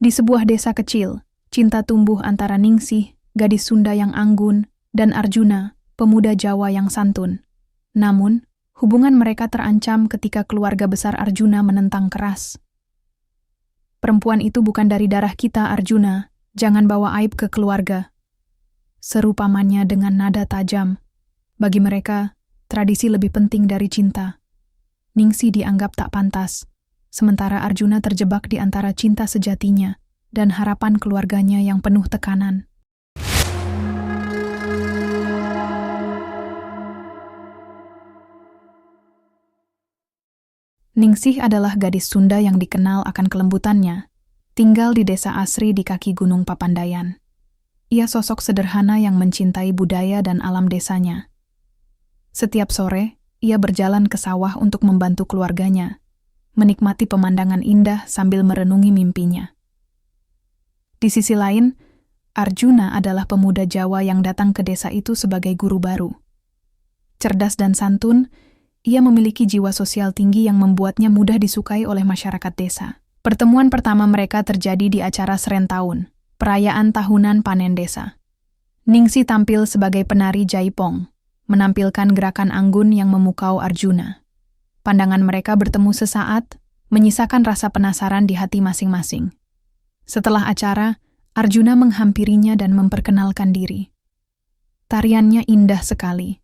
Di sebuah desa kecil, cinta tumbuh antara Ningsih, gadis Sunda yang anggun, dan Arjuna, pemuda Jawa yang santun. Namun, hubungan mereka terancam ketika keluarga besar Arjuna menentang keras. "Perempuan itu bukan dari darah kita, Arjuna. Jangan bawa aib ke keluarga," seru pamannya dengan nada tajam. Bagi mereka, tradisi lebih penting dari cinta. Ningsih dianggap tak pantas, sementara Arjuna terjebak di antara cinta sejatinya dan harapan keluarganya yang penuh tekanan. Ningsih adalah gadis Sunda yang dikenal akan kelembutannya, tinggal di desa asri di kaki Gunung Papandayan. Ia sosok sederhana yang mencintai budaya dan alam desanya. Setiap sore, ia berjalan ke sawah untuk membantu keluarganya, menikmati pemandangan indah sambil merenungi mimpinya. Di sisi lain, Arjuna adalah pemuda Jawa yang datang ke desa itu sebagai guru baru. Cerdas dan santun, ia memiliki jiwa sosial tinggi yang membuatnya mudah disukai oleh masyarakat desa. Pertemuan pertama mereka terjadi di acara Serentahun, perayaan tahunan panen desa. Ningsih tampil sebagai penari jaipong, menampilkan gerakan anggun yang memukau Arjuna. Pandangan mereka bertemu sesaat, menyisakan rasa penasaran di hati masing-masing. Setelah acara, Arjuna menghampirinya dan memperkenalkan diri. "Tariannya indah sekali.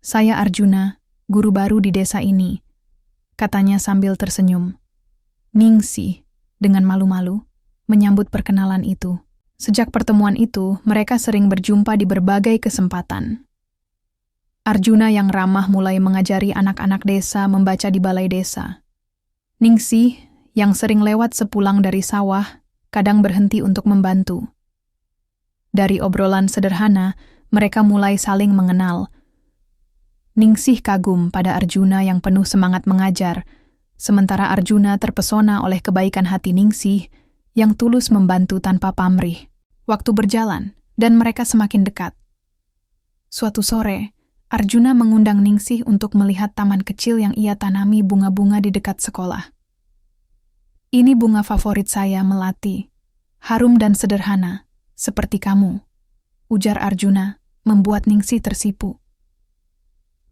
Saya Arjuna, guru baru di desa ini," katanya sambil tersenyum. Ningsih, dengan malu-malu, menyambut perkenalan itu. Sejak pertemuan itu, mereka sering berjumpa di berbagai kesempatan. Arjuna yang ramah mulai mengajari anak-anak desa membaca di balai desa. Ningsih, yang sering lewat sepulang dari sawah, kadang berhenti untuk membantu. Dari obrolan sederhana, mereka mulai saling mengenal. Ningsih kagum pada Arjuna yang penuh semangat mengajar, sementara Arjuna terpesona oleh kebaikan hati Ningsih yang tulus membantu tanpa pamrih. Waktu berjalan, dan mereka semakin dekat. Suatu sore, Arjuna mengundang Ningsih untuk melihat taman kecil yang ia tanami bunga-bunga di dekat sekolah. "Ini bunga favorit saya, Melati. Harum dan sederhana, seperti kamu," ujar Arjuna, membuat Ningsih tersipu.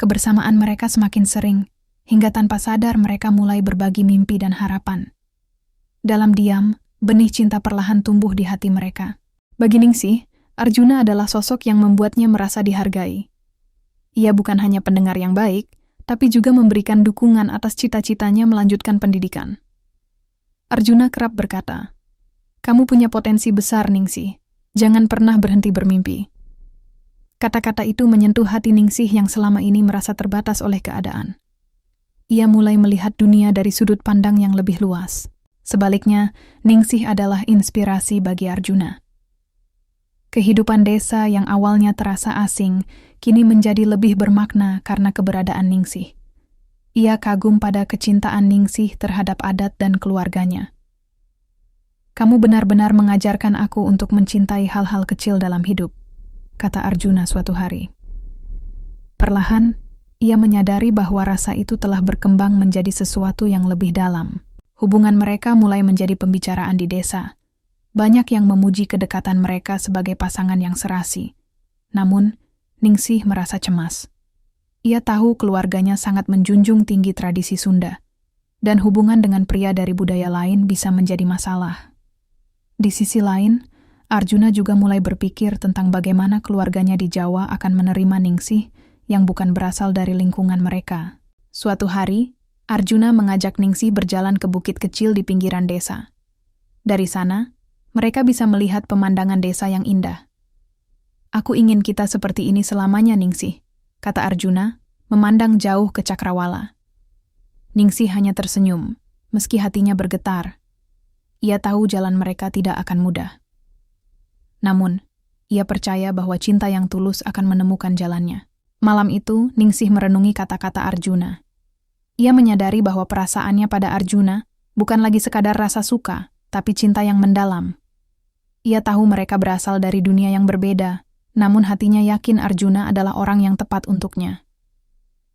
Kebersamaan mereka semakin sering, hingga tanpa sadar mereka mulai berbagi mimpi dan harapan. Dalam diam, benih cinta perlahan tumbuh di hati mereka. Bagi Ningsih, Arjuna adalah sosok yang membuatnya merasa dihargai. Ia bukan hanya pendengar yang baik, tapi juga memberikan dukungan atas cita-citanya melanjutkan pendidikan. Arjuna kerap berkata, "Kamu punya potensi besar, Ningsih. Jangan pernah berhenti bermimpi." Kata-kata itu menyentuh hati Ningsih yang selama ini merasa terbatas oleh keadaan. Ia mulai melihat dunia dari sudut pandang yang lebih luas. Sebaliknya, Ningsih adalah inspirasi bagi Arjuna. Kehidupan desa yang awalnya terasa asing, kini menjadi lebih bermakna karena keberadaan Ningsih. Ia kagum pada kecintaan Ningsih terhadap adat dan keluarganya. "Kamu benar-benar mengajarkan aku untuk mencintai hal-hal kecil dalam hidup," kata Arjuna suatu hari. Perlahan, ia menyadari bahwa rasa itu telah berkembang menjadi sesuatu yang lebih dalam. Hubungan mereka mulai menjadi pembicaraan di desa. Banyak yang memuji kedekatan mereka sebagai pasangan yang serasi. Namun, Ningsih merasa cemas. Ia tahu keluarganya sangat menjunjung tinggi tradisi Sunda, dan hubungan dengan pria dari budaya lain bisa menjadi masalah. Di sisi lain, Arjuna juga mulai berpikir tentang bagaimana keluarganya di Jawa akan menerima Ningsih yang bukan berasal dari lingkungan mereka. Suatu hari, Arjuna mengajak Ningsih berjalan ke bukit kecil di pinggiran desa. Dari sana, mereka bisa melihat pemandangan desa yang indah. "Aku ingin kita seperti ini selamanya, Ningsih," kata Arjuna, memandang jauh ke cakrawala. Ningsih hanya tersenyum, meski hatinya bergetar. Ia tahu jalan mereka tidak akan mudah. Namun, ia percaya bahwa cinta yang tulus akan menemukan jalannya. Malam itu, Ningsih merenungi kata-kata Arjuna. Ia menyadari bahwa perasaannya pada Arjuna bukan lagi sekadar rasa suka, tapi cinta yang mendalam. Ia tahu mereka berasal dari dunia yang berbeda, namun hatinya yakin Arjuna adalah orang yang tepat untuknya.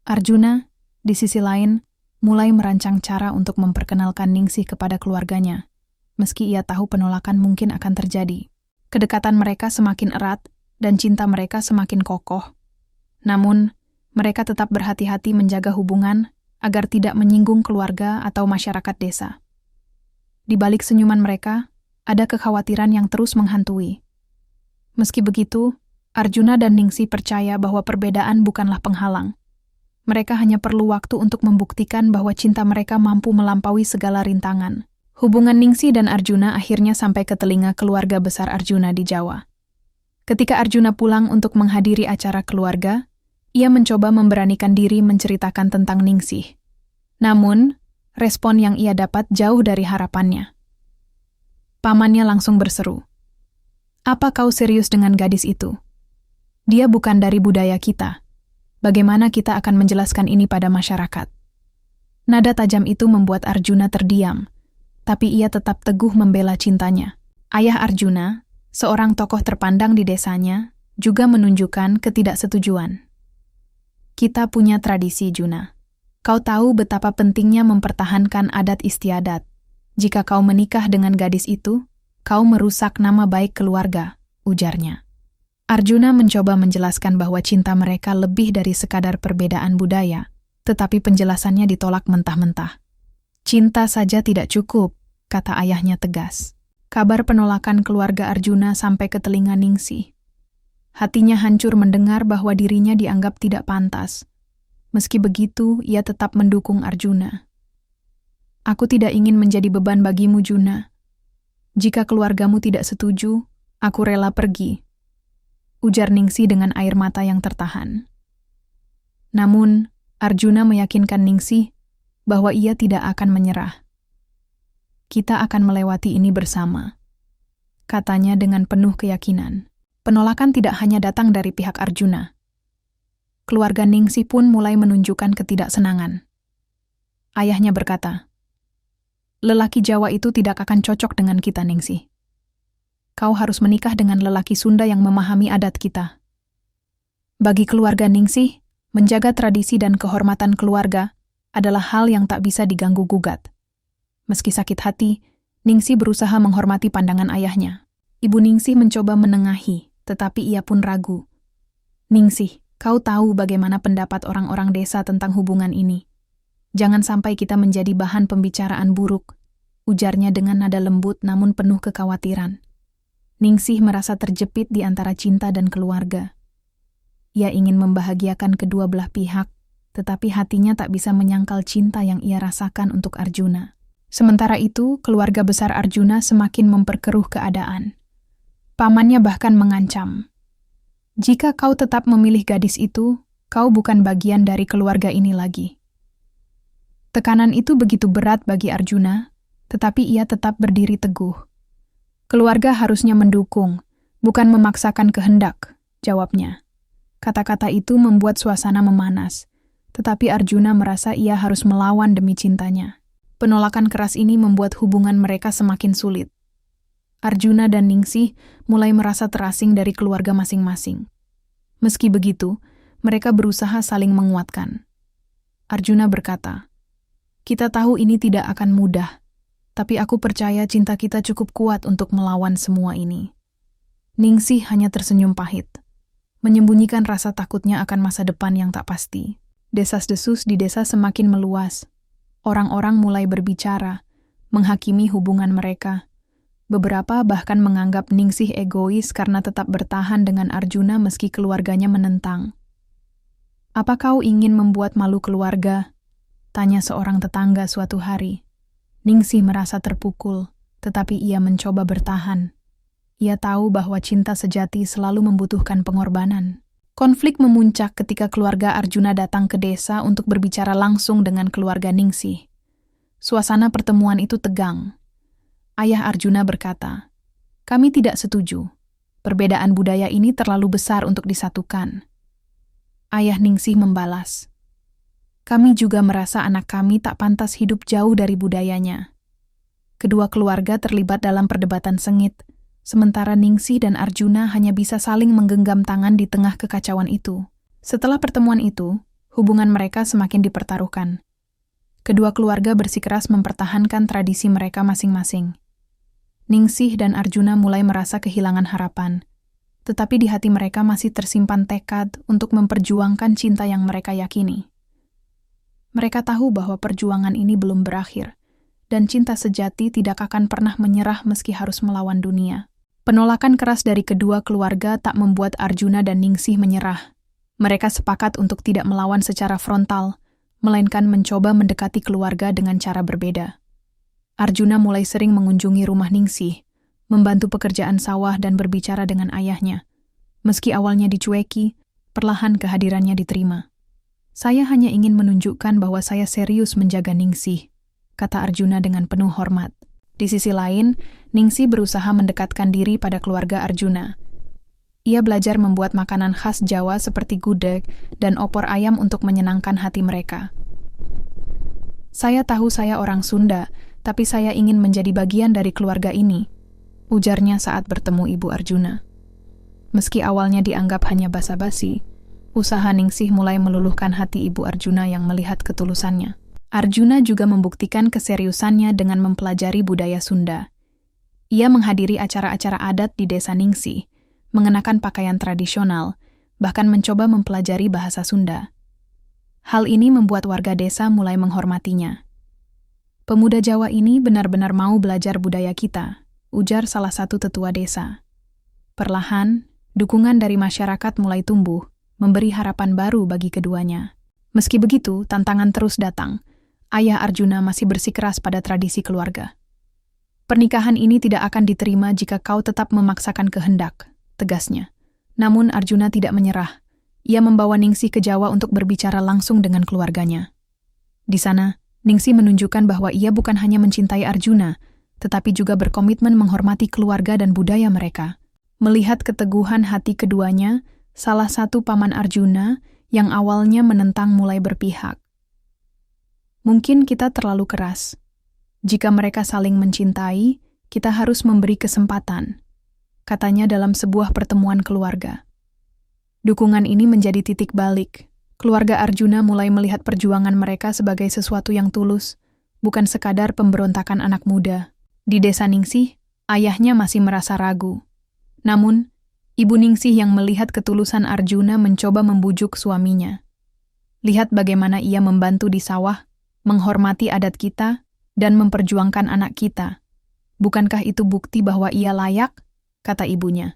Arjuna, di sisi lain, mulai merancang cara untuk memperkenalkan Ningsih kepada keluarganya. meski ia tahu penolakan mungkin akan terjadi. Kedekatan mereka semakin erat dan cinta mereka semakin kokoh. Namun, mereka tetap berhati-hati menjaga hubungan agar tidak menyinggung keluarga atau masyarakat desa. Di balik senyuman mereka, ada kekhawatiran yang terus menghantui. Meski begitu, Arjuna dan Ningsih percaya bahwa perbedaan bukanlah penghalang. Mereka hanya perlu waktu untuk membuktikan bahwa cinta mereka mampu melampaui segala rintangan. Hubungan Ningsih dan Arjuna akhirnya sampai ke telinga keluarga besar Arjuna di Jawa. Ketika Arjuna pulang untuk menghadiri acara keluarga, ia mencoba memberanikan diri menceritakan tentang Ningsih. Namun, respon yang ia dapat jauh dari harapannya. Pamannya langsung berseru, "Apa kau serius dengan gadis itu? Dia bukan dari budaya kita. Bagaimana kita akan menjelaskan ini pada masyarakat?" Nada tajam itu membuat Arjuna terdiam, tapi ia tetap teguh membela cintanya. Ayah Arjuna, seorang tokoh terpandang di desanya, juga menunjukkan ketidaksetujuan. "Kita punya tradisi, Juna. Kau tahu betapa pentingnya mempertahankan adat istiadat. Jika kau menikah dengan gadis itu, kau merusak nama baik keluarga," ujarnya. Arjuna mencoba menjelaskan bahwa cinta mereka lebih dari sekadar perbedaan budaya, tetapi penjelasannya ditolak mentah-mentah. "Cinta saja tidak cukup," kata ayahnya tegas. Kabar penolakan keluarga Arjuna sampai ke telinga Ningsih. Hatinya hancur mendengar bahwa dirinya dianggap tidak pantas. Meski begitu, ia tetap mendukung Arjuna. "Aku tidak ingin menjadi beban bagimu, Juna. Jika keluargamu tidak setuju, aku rela pergi," ujar Ningsih dengan air mata yang tertahan. Namun, Arjuna meyakinkan Ningsih bahwa ia tidak akan menyerah. "Kita akan melewati ini bersama," katanya dengan penuh keyakinan. Penolakan tidak hanya datang dari pihak Arjuna. Keluarga Ningsih pun mulai menunjukkan ketidaksenangan. Ayahnya berkata, "Lelaki Jawa itu tidak akan cocok dengan kita, Ningsih. Kau harus menikah dengan lelaki Sunda yang memahami adat kita." Bagi keluarga Ningsih, menjaga tradisi dan kehormatan keluarga adalah hal yang tak bisa diganggu-gugat. Meski sakit hati, Ningsih berusaha menghormati pandangan ayahnya. Ibu Ningsih mencoba menengahi, tetapi ia pun ragu. "Ningsih, kau tahu bagaimana pendapat orang-orang desa tentang hubungan ini. Jangan sampai kita menjadi bahan pembicaraan buruk," ujarnya dengan nada lembut namun penuh kekhawatiran. Ningsih merasa terjepit di antara cinta dan keluarga. Ia ingin membahagiakan kedua belah pihak, tetapi hatinya tak bisa menyangkal cinta yang ia rasakan untuk Arjuna. Sementara itu, keluarga besar Arjuna semakin memperkeruh keadaan. Pamannya bahkan mengancam, "Jika kau tetap memilih gadis itu, kau bukan bagian dari keluarga ini lagi." Tekanan itu begitu berat bagi Arjuna, tetapi ia tetap berdiri teguh. "Keluarga harusnya mendukung, bukan memaksakan kehendak," jawabnya. Kata-kata itu membuat suasana memanas, tetapi Arjuna merasa ia harus melawan demi cintanya. Penolakan keras ini membuat hubungan mereka semakin sulit. Arjuna dan Ningsih mulai merasa terasing dari keluarga masing-masing. Meski begitu, mereka berusaha saling menguatkan. Arjuna berkata, "Kita tahu ini tidak akan mudah, tapi aku percaya cinta kita cukup kuat untuk melawan semua ini." Ningsih hanya tersenyum pahit, menyembunyikan rasa takutnya akan masa depan yang tak pasti. Desas-desus di desa semakin meluas. Orang-orang mulai berbicara, menghakimi hubungan mereka. Beberapa bahkan menganggap Ningsih egois karena tetap bertahan dengan Arjuna meski keluarganya menentang. "Apa kau ingin membuat malu keluarga?" tanya seorang tetangga suatu hari. Ningsih merasa terpukul, tetapi ia mencoba bertahan. Ia tahu bahwa cinta sejati selalu membutuhkan pengorbanan. Konflik memuncak ketika keluarga Arjuna datang ke desa untuk berbicara langsung dengan keluarga Ningsih. Suasana pertemuan itu tegang. Ayah Arjuna berkata, "Kami tidak setuju. Perbedaan budaya ini terlalu besar untuk disatukan." Ayah Ningsih membalas, "Kami juga merasa anak kami tak pantas hidup jauh dari budayanya." Kedua keluarga terlibat dalam perdebatan sengit, sementara Ningsih dan Arjuna hanya bisa saling menggenggam tangan di tengah kekacauan itu. Setelah pertemuan itu, hubungan mereka semakin dipertaruhkan. Kedua keluarga bersikeras mempertahankan tradisi mereka masing-masing. Ningsih dan Arjuna mulai merasa kehilangan harapan, tetapi di hati mereka masih tersimpan tekad untuk memperjuangkan cinta yang mereka yakini. Mereka tahu bahwa perjuangan ini belum berakhir, dan cinta sejati tidak akan pernah menyerah meski harus melawan dunia. Penolakan keras dari kedua keluarga tak membuat Arjuna dan Ningsih menyerah. Mereka sepakat untuk tidak melawan secara frontal, melainkan mencoba mendekati keluarga dengan cara berbeda. Arjuna mulai sering mengunjungi rumah Ningsih, membantu pekerjaan sawah dan berbicara dengan ayahnya. Meski awalnya dicueki, perlahan kehadirannya diterima. "Saya hanya ingin menunjukkan bahwa saya serius menjaga Ningsih," kata Arjuna dengan penuh hormat. Di sisi lain, Ningsih berusaha mendekatkan diri pada keluarga Arjuna. Ia belajar membuat makanan khas Jawa seperti gudeg dan opor ayam untuk menyenangkan hati mereka. "Saya tahu saya orang Sunda, tapi saya ingin menjadi bagian dari keluarga ini," ujarnya saat bertemu Ibu Arjuna. Meski awalnya dianggap hanya basa-basi, usaha Ningsih mulai meluluhkan hati Ibu Arjuna yang melihat ketulusannya. Arjuna juga membuktikan keseriusannya dengan mempelajari budaya Sunda. Ia menghadiri acara-acara adat di desa Ningsih, mengenakan pakaian tradisional, bahkan mencoba mempelajari bahasa Sunda. Hal ini membuat warga desa mulai menghormatinya. "Pemuda Jawa ini benar-benar mau belajar budaya kita," ujar salah satu tetua desa. Perlahan, dukungan dari masyarakat mulai tumbuh, memberi harapan baru bagi keduanya. Meski begitu, tantangan terus datang. Ayah Arjuna masih bersikeras pada tradisi keluarga. "Pernikahan ini tidak akan diterima jika kau tetap memaksakan kehendak," tegasnya. Namun Arjuna tidak menyerah. Ia membawa Ningsih ke Jawa untuk berbicara langsung dengan keluarganya. Di sana, Ningsih menunjukkan bahwa ia bukan hanya mencintai Arjuna, tetapi juga berkomitmen menghormati keluarga dan budaya mereka. Melihat keteguhan hati keduanya, salah satu paman Arjuna yang awalnya menentang mulai berpihak. "Mungkin kita terlalu keras. Jika mereka saling mencintai, kita harus memberi kesempatan," katanya dalam sebuah pertemuan keluarga. Dukungan ini menjadi titik balik. Keluarga Arjuna mulai melihat perjuangan mereka sebagai sesuatu yang tulus, bukan sekadar pemberontakan anak muda. Di desa Ningsih, ayahnya masih merasa ragu. Namun, Ibu Ningsih yang melihat ketulusan Arjuna mencoba membujuk suaminya. "Lihat bagaimana ia membantu di sawah, menghormati adat kita, dan memperjuangkan anak kita. Bukankah itu bukti bahwa ia layak?" kata ibunya.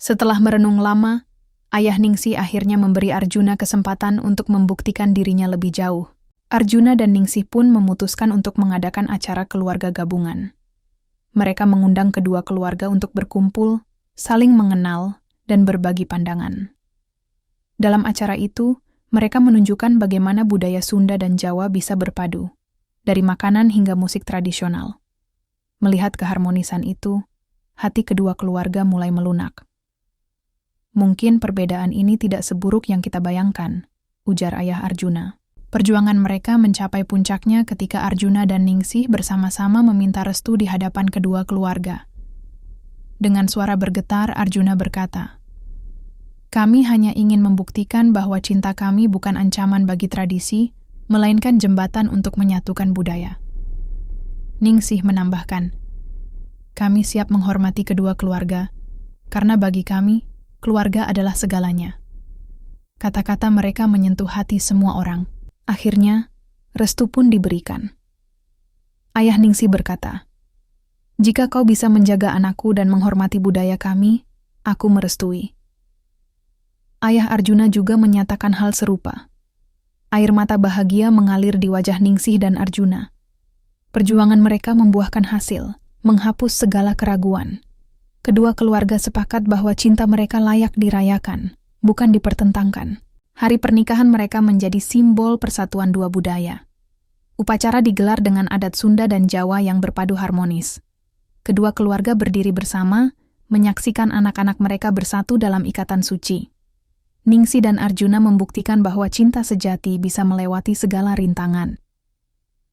Setelah merenung lama, ayah Ningsih akhirnya memberi Arjuna kesempatan untuk membuktikan dirinya lebih jauh. Arjuna dan Ningsih pun memutuskan untuk mengadakan acara keluarga gabungan. Mereka mengundang kedua keluarga untuk berkumpul, saling mengenal, dan berbagi pandangan. Dalam acara itu, mereka menunjukkan bagaimana budaya Sunda dan Jawa bisa berpadu, dari makanan hingga musik tradisional. Melihat keharmonisan itu, hati kedua keluarga mulai melunak. "Mungkin perbedaan ini tidak seburuk yang kita bayangkan," ujar ayah Arjuna. Perjuangan mereka mencapai puncaknya ketika Arjuna dan Ningsih bersama-sama meminta restu di hadapan kedua keluarga. Dengan suara bergetar, Arjuna berkata, "Kami hanya ingin membuktikan bahwa cinta kami bukan ancaman bagi tradisi, melainkan jembatan untuk menyatukan budaya." Ningsih menambahkan, "Kami siap menghormati kedua keluarga, karena bagi kami, keluarga adalah segalanya." Kata-kata mereka menyentuh hati semua orang. Akhirnya, restu pun diberikan. Ayah Ningsih berkata, "Jika kau bisa menjaga anakku dan menghormati budaya kami, aku merestui." Ayah Arjuna juga menyatakan hal serupa. Air mata bahagia mengalir di wajah Ningsih dan Arjuna. Perjuangan mereka membuahkan hasil, menghapus segala keraguan. Kedua keluarga sepakat bahwa cinta mereka layak dirayakan, bukan dipertentangkan. Hari pernikahan mereka menjadi simbol persatuan dua budaya. Upacara digelar dengan adat Sunda dan Jawa yang berpadu harmonis. Kedua keluarga berdiri bersama, menyaksikan anak-anak mereka bersatu dalam ikatan suci. Ningsih dan Arjuna membuktikan bahwa cinta sejati bisa melewati segala rintangan.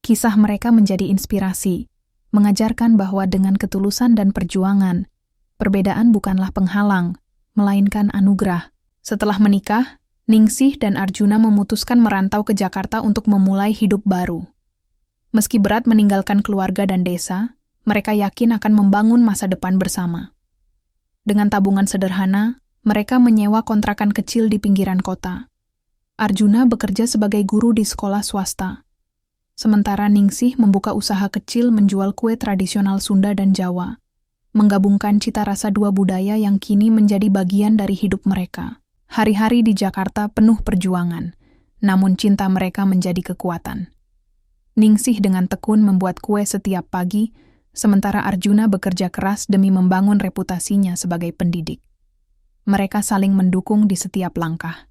Kisah mereka menjadi inspirasi, mengajarkan bahwa dengan ketulusan dan perjuangan, perbedaan bukanlah penghalang, melainkan anugerah. Setelah menikah, Ningsih dan Arjuna memutuskan merantau ke Jakarta untuk memulai hidup baru. Meski berat meninggalkan keluarga dan desa, mereka yakin akan membangun masa depan bersama. Dengan tabungan sederhana, mereka menyewa kontrakan kecil di pinggiran kota. Arjuna bekerja sebagai guru di sekolah swasta. Sementara Ningsih membuka usaha kecil menjual kue tradisional Sunda dan Jawa, menggabungkan cita rasa dua budaya yang kini menjadi bagian dari hidup mereka. Hari-hari di Jakarta penuh perjuangan, namun cinta mereka menjadi kekuatan. Ningsih dengan tekun membuat kue setiap pagi, sementara Arjuna bekerja keras demi membangun reputasinya sebagai pendidik. Mereka saling mendukung di setiap langkah.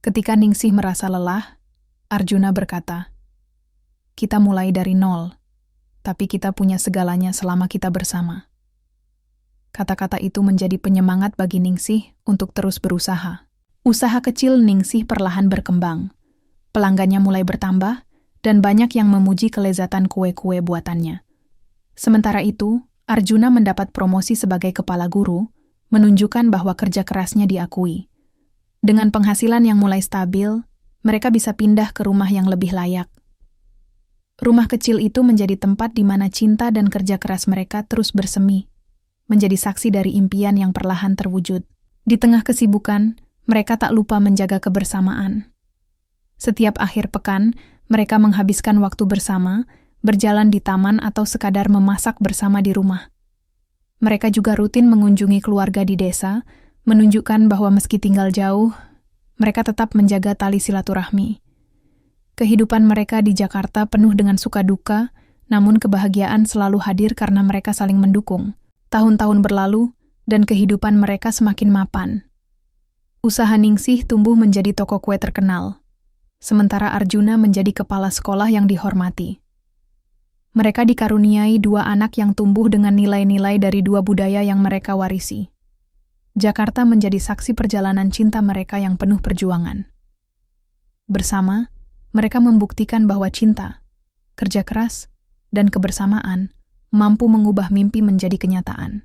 Ketika Ningsih merasa lelah, Arjuna berkata, "Kita mulai dari nol, tapi kita punya segalanya selama kita bersama." Kata-kata itu menjadi penyemangat bagi Ningsih untuk terus berusaha. Usaha kecil Ningsih perlahan berkembang. Pelanggannya mulai bertambah, dan banyak yang memuji kelezatan kue-kue buatannya. Sementara itu, Arjuna mendapat promosi sebagai kepala guru, menunjukkan bahwa kerja kerasnya diakui. Dengan penghasilan yang mulai stabil, mereka bisa pindah ke rumah yang lebih layak. Rumah kecil itu menjadi tempat di mana cinta dan kerja keras mereka terus bersemi, menjadi saksi dari impian yang perlahan terwujud. Di tengah kesibukan, mereka tak lupa menjaga kebersamaan. Setiap akhir pekan, mereka menghabiskan waktu bersama, berjalan di taman atau sekadar memasak bersama di rumah. Mereka juga rutin mengunjungi keluarga di desa, menunjukkan bahwa meski tinggal jauh, mereka tetap menjaga tali silaturahmi. Kehidupan mereka di Jakarta penuh dengan suka duka, namun kebahagiaan selalu hadir karena mereka saling mendukung. Tahun-tahun berlalu, dan kehidupan mereka semakin mapan. Usaha Ningsih tumbuh menjadi toko kue terkenal, sementara Arjuna menjadi kepala sekolah yang dihormati. Mereka dikaruniai dua anak yang tumbuh dengan nilai-nilai dari dua budaya yang mereka warisi. Jakarta menjadi saksi perjalanan cinta mereka yang penuh perjuangan. Bersama, mereka membuktikan bahwa cinta, kerja keras, dan kebersamaan mampu mengubah mimpi menjadi kenyataan.